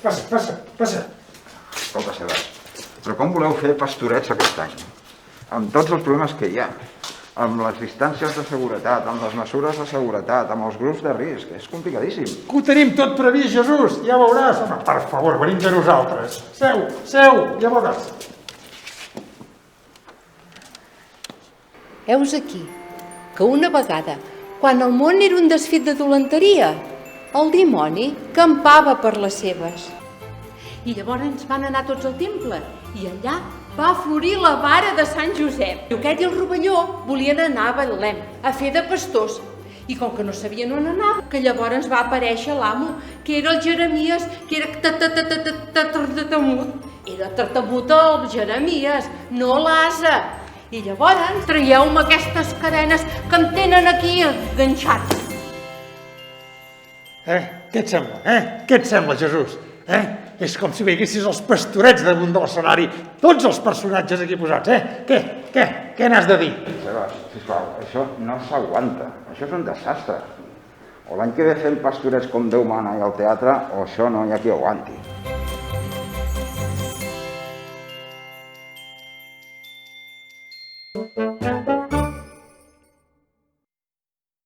Passa. Escolta, Sebas, però com voleu fer pastorets aquest any? Amb tots els problemes que hi ha, amb les distàncies de seguretat, amb les mesures de seguretat, amb els grups de risc, és complicadíssim. Que ho tenim tot previst, Jesús, ja veuràs. Home, per favor, venim de nosaltres. Seu, ja veuràs. Heus aquí, que una vegada, quan el món era un desfet de dolenteria, el dimoni campava per les seves. I llavors van anar tots al temple i allà va florir la vara de Sant Josep. I aquest i el rovelló volien anar a Betlem a fer de pastors. I com que no sabien on anar, que llavors va aparèixer l'amo, que era el Jeremies, que era tartamut. Era tartamut el Jeremies, no l'ase. I llavors traieu-me aquestes cadenes que em tenen aquí enganxat. Què et sembla, Què et sembla, Jesús? És com si veiessis els pastorets damunt de l'escenari, tots els personatges aquí posats, Què n'has de dir? Sebas, sisplau, això no s'aguanta, això és un desastre. O l'any que ve fem pastorets com Déu mana i al teatre, o això no hi ha qui aguanti.